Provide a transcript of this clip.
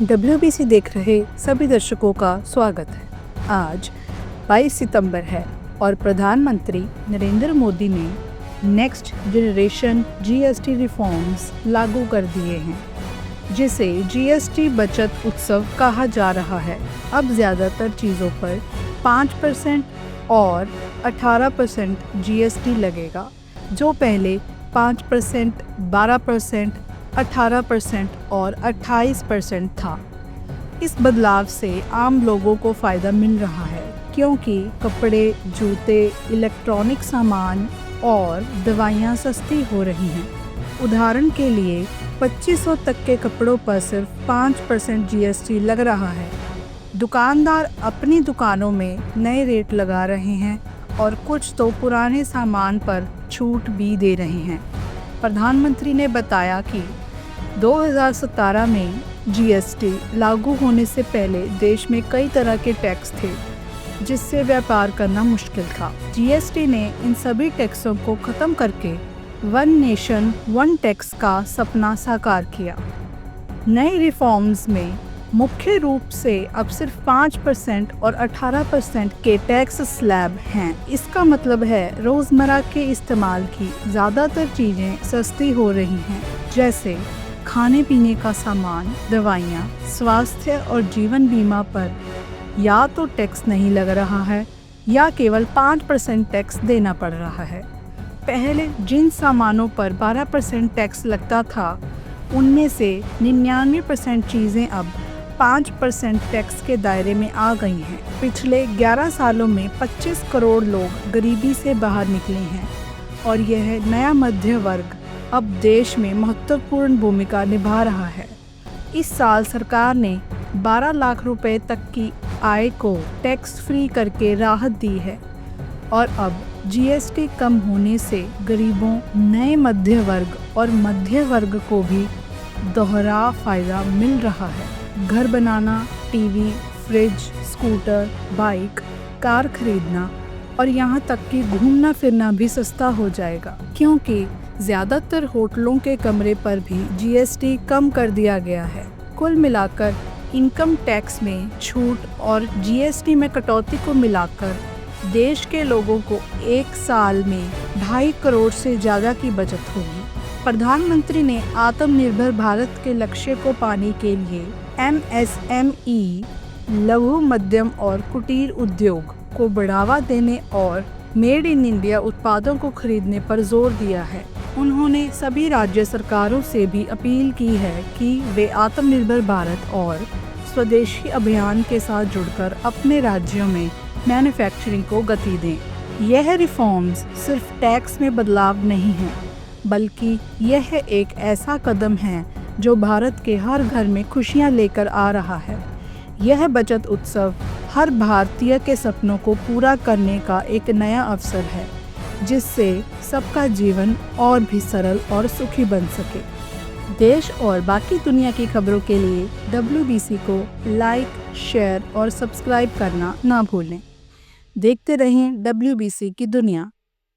WBC देख रहे सभी दर्शकों का स्वागत है। आज 22 सितंबर है और प्रधानमंत्री नरेंद्र मोदी ने नेक्स्ट जनरेशन GST रिफॉर्म्स लागू कर दिए हैं, जिसे GST बचत उत्सव कहा जा रहा है। अब ज़्यादातर चीज़ों पर 5% और 18% GST लगेगा, जो पहले 5%, 12%, 18% और 28% था। इस बदलाव से आम लोगों को फ़ायदा मिल रहा है, क्योंकि कपड़े, जूते, इलेक्ट्रॉनिक सामान और दवाइयाँ सस्ती हो रही हैं। उदाहरण के लिए 2500 तक के कपड़ों पर सिर्फ 5% GST लग रहा है। दुकानदार अपनी दुकानों में नए रेट लगा रहे हैं और कुछ तो पुराने सामान पर छूट भी दे रहे हैं। प्रधानमंत्री ने बताया कि 2017 में GST लागू होने से पहले देश में कई तरह के टैक्स थे, जिससे व्यापार करना मुश्किल था। GST ने इन सभी टैक्सों को खत्म करके वन नेशन वन टैक्स का सपना साकार किया। नए रिफॉर्म्स में मुख्य रूप से अब सिर्फ 5% और 18% के टैक्स स्लैब हैं। इसका मतलब है रोज़मर्रा के इस्तेमाल की ज़्यादातर चीज़ें सस्ती हो रही हैं, जैसे खाने पीने का सामान, दवाइयाँ, स्वास्थ्य और जीवन बीमा पर या तो टैक्स नहीं लग रहा है या केवल 5% टैक्स देना पड़ रहा है। पहले जिन सामानों पर 12% टैक्स लगता था, उनमें से 99% चीज़ें अब 5% टैक्स के दायरे में आ गई हैं। पिछले 11 सालों में 25 करोड़ लोग गरीबी से बाहर निकले हैं और यह नया मध्य वर्ग अब देश में महत्वपूर्ण भूमिका निभा रहा है। इस साल सरकार ने 12 लाख रुपए तक की आय को टैक्स फ्री करके राहत दी है और अब GST कम होने से गरीबों, नए मध्य वर्ग और मध्य वर्ग को भी दोहरा फायदा मिल रहा है। घर बनाना, TV, fridge, scooter, bike, car खरीदना और यहाँ तक कि घूमना फिरना भी सस्ता हो जाएगा, क्योंकि ज़्यादातर होटलों के कमरे पर भी GST कम कर दिया गया है। कुल मिलाकर इनकम टैक्स में छूट और GST में कटौती को मिलाकर देश के लोगों को एक साल में 2.5 करोड़ से ज़्यादा की बचत होगी। प्रधानमंत्री ने आत्मनिर्भर भारत के लक्ष्य को पाने के लिए MSME, लघु, मध्यम और कुटीर उद्योग को बढ़ावा देने और मेड इन इंडिया उत्पादों को खरीदने पर जोर दिया है। उन्होंने सभी राज्य सरकारों से भी अपील की है कि वे आत्मनिर्भर भारत और स्वदेशी अभियान के साथ जुड़कर अपने राज्यों में मैन्युफैक्चरिंग को गति दें। यह रिफॉर्म्स सिर्फ टैक्स में बदलाव नहीं है, बल्कि यह एक ऐसा कदम है जो भारत के हर घर में खुशियां लेकर आ रहा है। यह बचत उत्सव हर भारतीय के सपनों को पूरा करने का एक नया अवसर है, जिससे सबका जीवन और भी सरल और सुखी बन सके। देश और बाकी दुनिया की खबरों के लिए WBC को लाइक, शेयर और सब्सक्राइब करना ना भूलें। देखते रहें WBC की दुनिया।